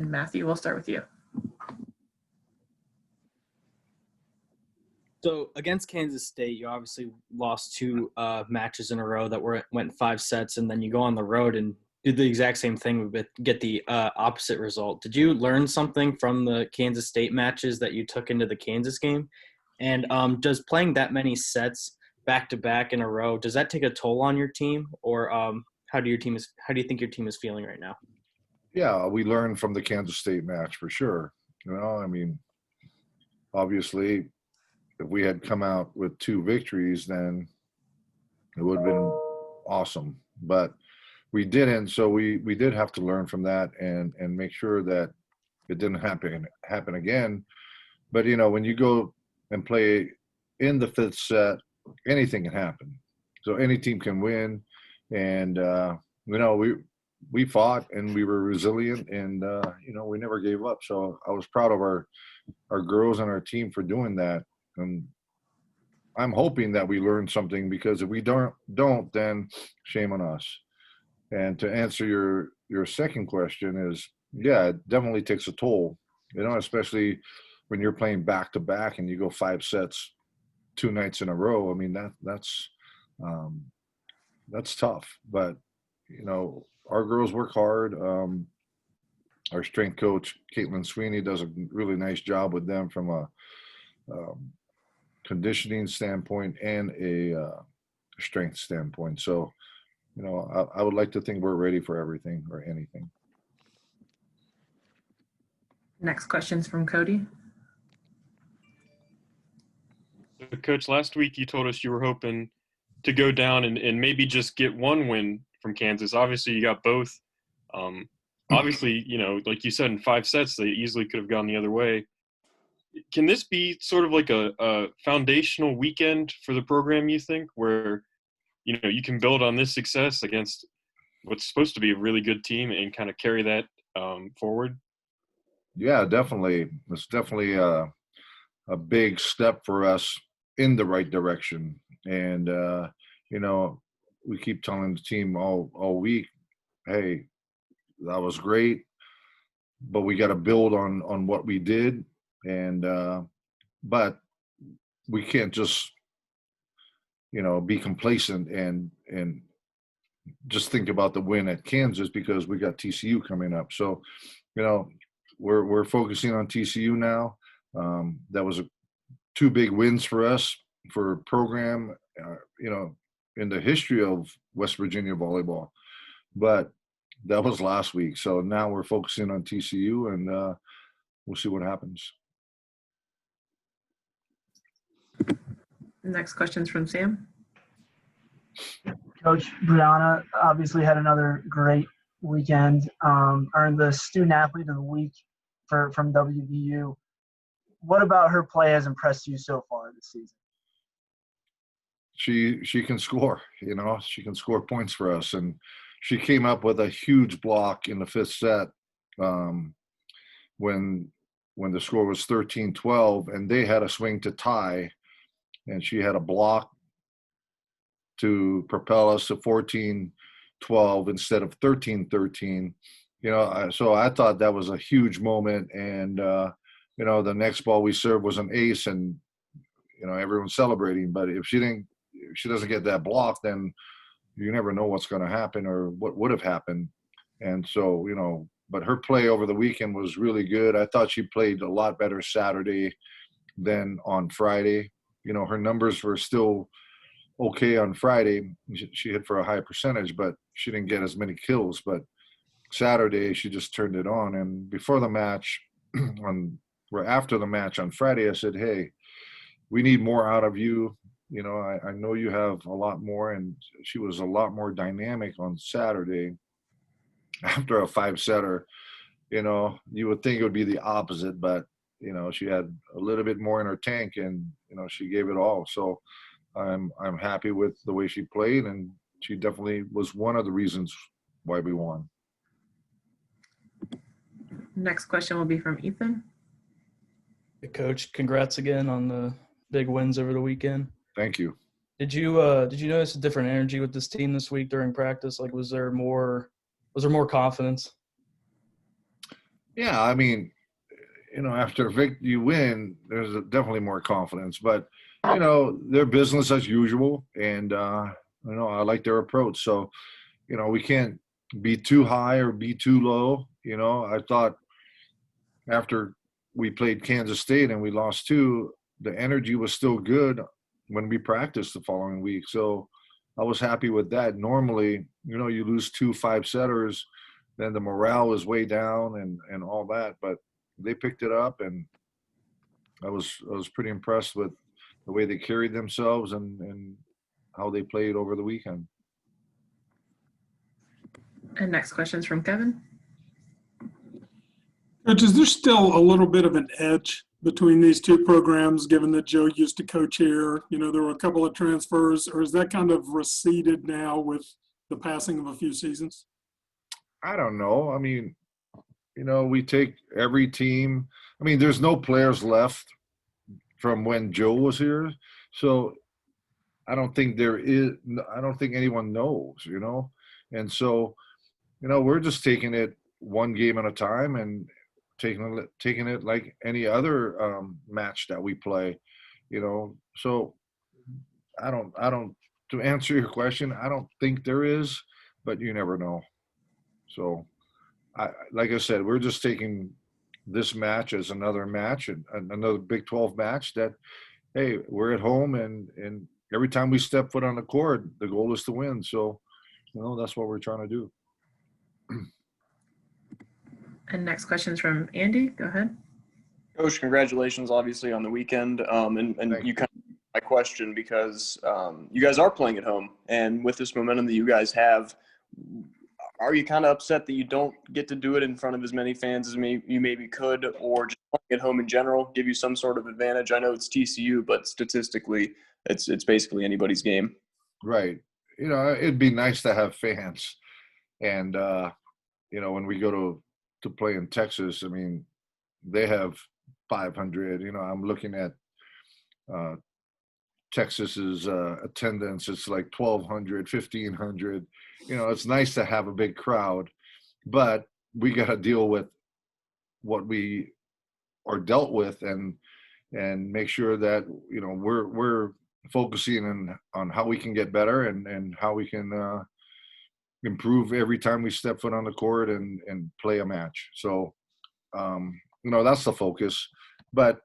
And Matthew, we'll start with you. So against Kansas State, you obviously lost two matches in a row that went 5 sets, and then you go on the road and do the exact same thing but get the opposite result. Did you learn something from the Kansas State matches that you took into the Kansas game? And does playing that many sets back-to-back in a row, does that take a toll on your team? Or how do you think your team is feeling right now? Yeah, we learned from the Kansas State match for sure. I mean, obviously, if we had come out with 2 victories, then it would have been awesome. But we didn't, so we did have to learn from that and make sure that it didn't happen again. But when you go and play in the 5th set, anything can happen. So any team can win, and we fought and we were resilient, and we never gave up. So I was proud of our girls and our team for doing that. And I'm hoping that we learned something, because if we don't, then shame on us. And to answer your second question is, yeah, it definitely takes a toll, especially when you're playing back to back and you go 5 sets 2 nights in a row. I mean, that's tough. But, our girls work hard. Our strength coach, Caitlin Sweeney, does a really nice job with them from a conditioning standpoint and a strength standpoint. So, I would like to think we're ready for everything or anything. Next question's from Cody. Coach, last week you told us you were hoping to go down and maybe just get 1 win from Kansas. Obviously, you got both. Obviously, like you said, in 5 sets, they easily could have gone the other way. Can this be sort of like a foundational weekend for the program, you think, where, you can build on this success against what's supposed to be a really good team and kind of carry that forward? Yeah, definitely. It's definitely a big step for us in the right direction. And, we keep telling the team all week, hey, that was great, but we got to build on what we did. And, but we can't just, be complacent and just think about the win at Kansas, because we got TCU coming up. So, we're focusing on TCU now. That was 2 big wins for us for program, in the history of West Virginia volleyball. But that was last week. So now we're focusing on TCU, and we'll see what happens. Next question's from Sam. Coach, Brianna obviously had another great weekend, earned the Student Athlete of the Week from WVU. What about her play has impressed you so far this season? She can score, she can score points for us. And she came up with a huge block in the 5th set when the score was 13-12, and they had a swing to tie, and she had a block to propel us to 14-12 instead of 13-13. So I thought that was a huge moment. And the next ball we served was an ace, and everyone's celebrating. But if she doesn't get that block, then you never know what's going to happen or what would have happened. And so, but her play over the weekend was really good. I thought she played a lot better Saturday than on Friday. Her numbers were still okay on Friday. She hit for a high percentage, but she didn't get as many kills. But Saturday, she just turned it on. And before the match, after the match on Friday, I said, hey, we need more out of you. I know you have a lot more. And she was a lot more dynamic on Saturday. After a 5-setter, you would think it would be the opposite, but, she had a little bit more in her tank, and, she gave it all. So I'm happy with the way she played, and she definitely was one of the reasons why we won. Next question will be from Ethan. Hey, Coach, congrats again on the big wins over the weekend. Thank you. Did you notice a different energy with this team this week during practice? Like, was there more confidence? Yeah, I mean, after you win, there's definitely more confidence. But they're business as usual, and I like their approach. So we can't be too high or be too low. I thought after we played Kansas State and we lost two, the energy was still good when we practiced the following week. So I was happy with that. Normally, you lose two 5-setters, then the morale is way down and all that. But they picked it up, and I was pretty impressed with the way they carried themselves and how they played over the weekend. And next question's from Kevin. Coach, is there still a little bit of an edge between these two programs, given that Joe used to coach here? There were a couple of transfers, or is that kind of receded now with the passing of a few seasons? I don't know. I mean, we take every team. I mean, there's no players left from when Joe was here. So I don't think anyone knows, And so, we're just taking it one game at a time and taking it like any other match that we play, So to answer your question, I don't think there is, but you never know. So like I said, we're just taking this match as another match and another Big 12 match that, hey, we're at home and every time we step foot on the court, the goal is to win. So, that's what we're trying to do. And next question's from Andy. Go ahead. Coach, congratulations, obviously, on the weekend. And you kind of my question because you guys are playing at home, and with this momentum that you guys have, are you kind of upset that you don't get to do it in front of as many fans as you maybe could, or just playing at home in general give you some sort of advantage? I know it's TCU, but statistically, it's basically anybody's game. Right. It'd be nice to have fans, and when we go to play in Texas, I mean, they have 500. I'm looking at Texas's attendance. It's like 1,200, 1,500. It's nice to have a big crowd, but we got to deal with what we are dealt with and make sure that we're focusing on how we can get better and how we can improve every time we step foot on the court and play a match. So that's the focus. But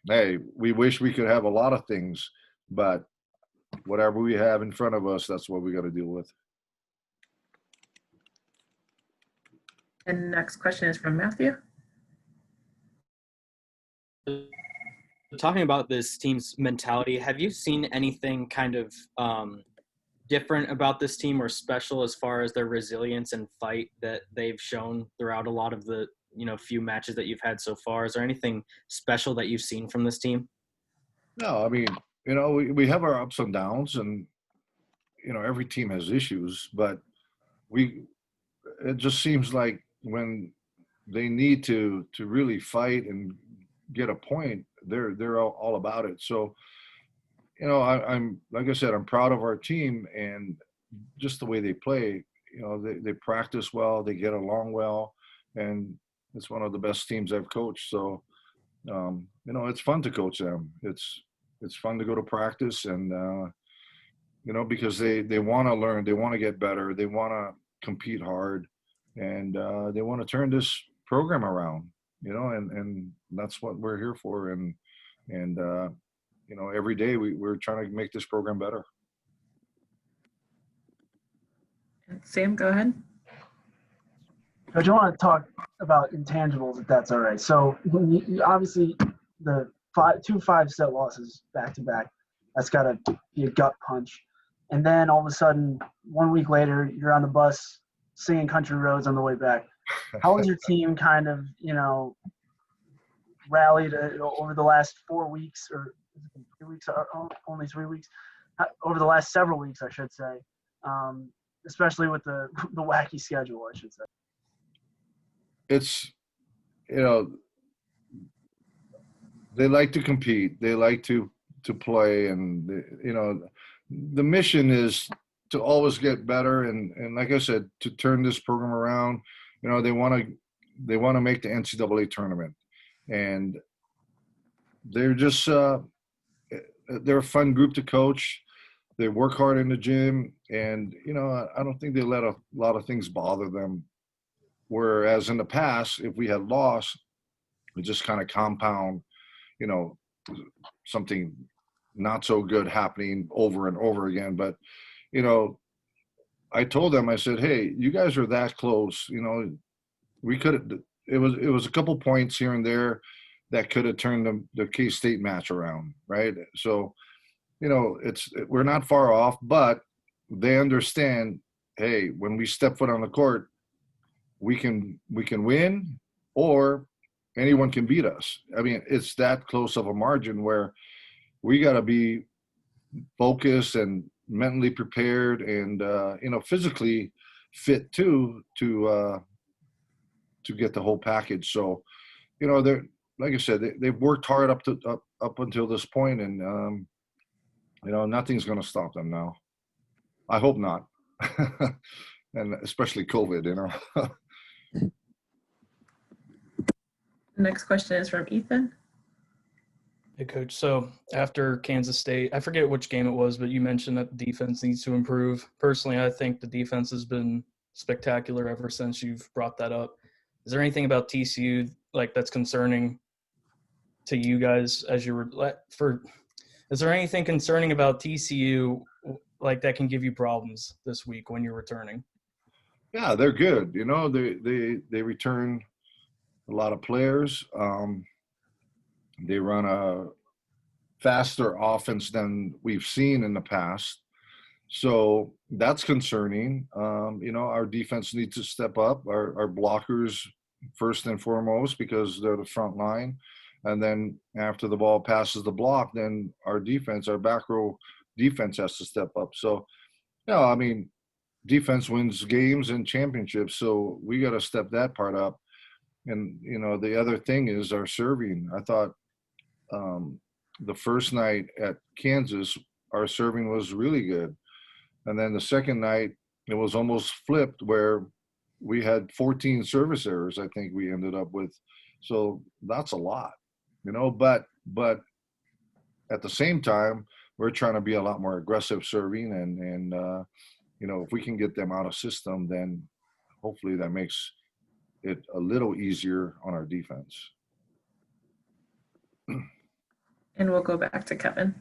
hey, we wish we could have a lot of things, but whatever we have in front of us, that's what we got to deal with. And next question is from Matthew. Talking about this team's mentality, have you seen anything kind of different about this team or special as far as their resilience and fight that they've shown throughout a lot of the few matches that you've had so far? Is there anything special that you've seen from this team? No, I mean, we have our ups and downs, and every team has issues, but it just seems like when they need to really fight and get a point, they're all about it. So I'm like I said, I'm proud of our team and just the way they play. They practice well, they get along well, and it's one of the best teams I've coached. So it's fun to coach them. It's fun to go to practice and because they want to learn, they want to get better, they want to compete hard, and they want to turn this program around. And that's what we're here for. And every day we're trying to make this program better. Sam, go ahead. Coach, I want to talk about intangibles, if that's all right. So obviously the 2 5-set losses back to back, that's got to be a gut punch. And then all of a sudden, 1 week later, you're on the bus singing Country Roads on the way back. How has your team kind of, rallied over the last 4 weeks, or 3 weeks, or only 3 weeks, over the last several weeks, I should say, especially with the wacky schedule, I should say? It's, they like to compete. They like to play, and the mission is to always get better. And like I said, to turn this program around. They want to they want to make the NCAA tournament, and they're just they're a fun group to coach. They work hard in the gym, and I don't think they let a lot of things bother them. Whereas in the past, if we had lost, it just kind of compound, something not so good happening over and over again. But I told them, I said, hey, you guys are that close. We could. It was a couple points here and there that could have turned the K-State match around, right? So, we're not far off, but they understand. Hey, when we step foot on the court, we can win, or anyone can beat us. I mean, it's that close of a margin where we got to be focused and mentally prepared, and physically fit too to get the whole package. So, they're, like I said, they've worked hard up until this point, and nothing's going to stop them now. I hope not, and especially COVID. The next question is from Ethan. Hey, Coach. So after Kansas State, I forget which game it was, but you mentioned that the defense needs to improve. Personally, I think the defense has been spectacular ever since you've brought that up. Is there anything about TCU that's concerning to you guys as you were is there anything concerning about TCU that can give you problems this week when you're returning? Yeah, they're good. They return a lot of players. They run a faster offense than we've seen in the past. So that's concerning. Our defense needs to step up. Our blockers, first and foremost, because they're the front line. And then after the ball passes the block, then our back row defense has to step up. So, defense wins games and championships. So we got to step that part up. And, the other thing is our serving. I thought the first night at Kansas, our serving was really good. And then the second night, it was almost flipped, where we had 14 service errors, I think we ended up with. So that's a lot, but at the same time, we're trying to be a lot more aggressive serving. And if we can get them out of system, then hopefully that makes it a little easier on our defense. And we'll go back to Kevin.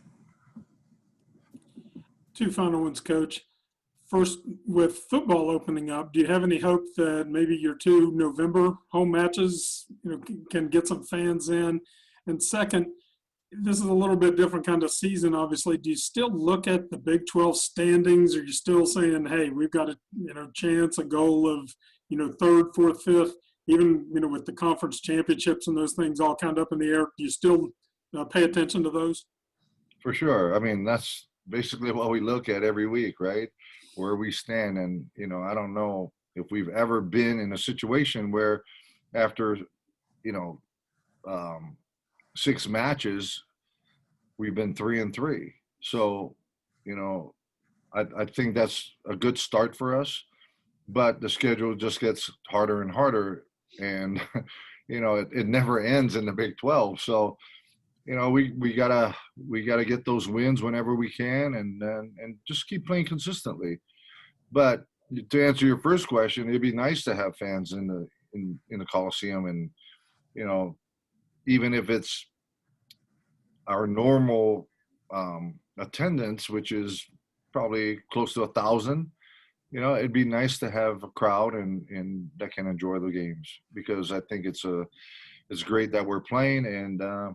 Two final ones, Coach. First, with football opening up, do you have any hope that maybe your 2 November home matches, can get some fans in? And second, this is a little bit different kind of season, obviously. Do you still look at the Big 12 standings? Or are you still saying, hey, we've got a chance, a goal of 3rd, 4th, 5th, even with the conference championships and those things all kind of up in the air? Do you still pay attention to those? For sure. I mean, that's basically what we look at every week, right? Where we stand. And, I don't know if we've ever been in a situation where after, 6 matches, we've been 3-3. So, I think that's a good start for us, but the schedule just gets harder and harder, and, it never ends in the Big 12. So, we gotta get those wins whenever we can, and just keep playing consistently. But to answer your first question, it'd be nice to have fans in the Coliseum, and even if it's our normal attendance, which is probably close to 1,000, it'd be nice to have a crowd and that can enjoy the games, because I think it's great that we're playing, and I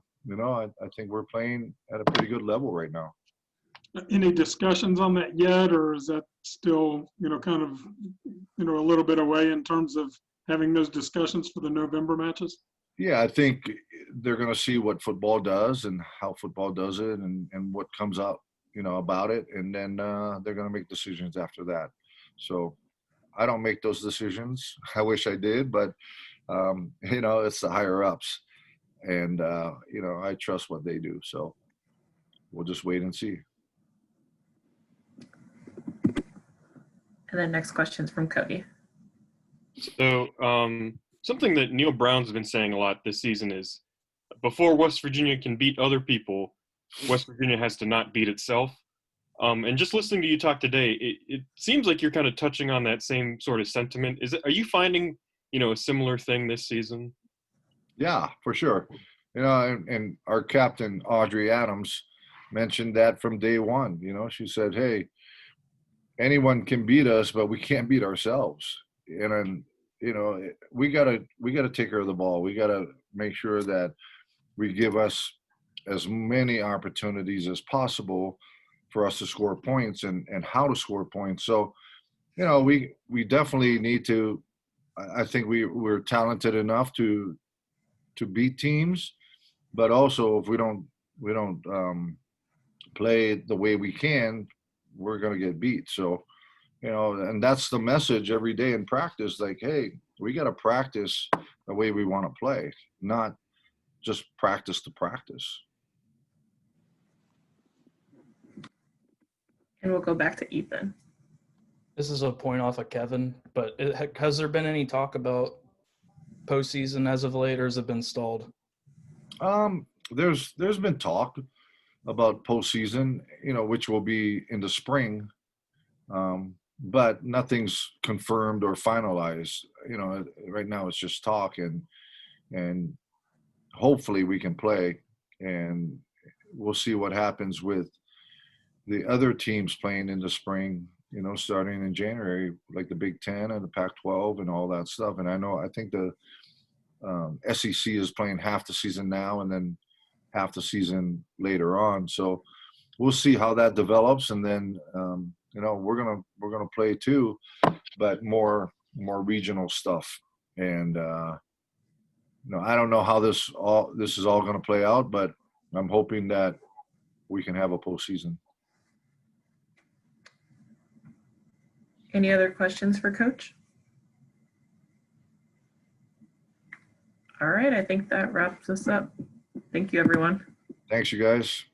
think we're playing at a pretty good level right now. Any discussions on that yet, or is that still, kind of, a little bit away in terms of having those discussions for the November matches? Yeah, I think they're going to see what football does and how football does it, and what comes out, about it. And then they're going to make decisions after that. So I don't make those decisions. I wish I did, but, it's the higher ups. And, I trust what they do. So we'll just wait and see. And then next question's from Cody. So, something that Neil Brown's been saying a lot this season is before West Virginia can beat other people, West Virginia has to not beat itself. And just listening to you talk today, it seems like you're kind of touching on that same sort of sentiment. Are you finding, a similar thing this season? Yeah, for sure. And our captain, Audrey Adams, mentioned that from day one. She said, hey, anyone can beat us, but we can't beat ourselves. And we gotta take care of the ball. We gotta make sure that we give us as many opportunities as possible for us to score points and how to score points. So, we definitely need to. I think we're talented enough to beat teams, but also if we don't play the way we can, we're going to get beat. So, and that's the message every day in practice. Like, hey, we got to practice the way we want to play, not just practice to practice. And we'll go back to Ethan. This is a point off of Kevin, but has there been any talk about postseason as of late, or has it been stalled? There's been talk about postseason, which will be in the spring, but nothing's confirmed or finalized. Right now it's just talk, and hopefully we can play, and we'll see what happens with the other teams playing in the spring. Starting in January, like the Big Ten and the Pac-12 and all that stuff. And I think the SEC is playing half the season now and then half the season later on. So we'll see how that develops. And then, we're gonna play too, but more regional stuff. And I don't know how this is all gonna play out, but I'm hoping that we can have a postseason. Any other questions for Coach? All right, I think that wraps us up. Thank you, everyone. Thanks, you guys.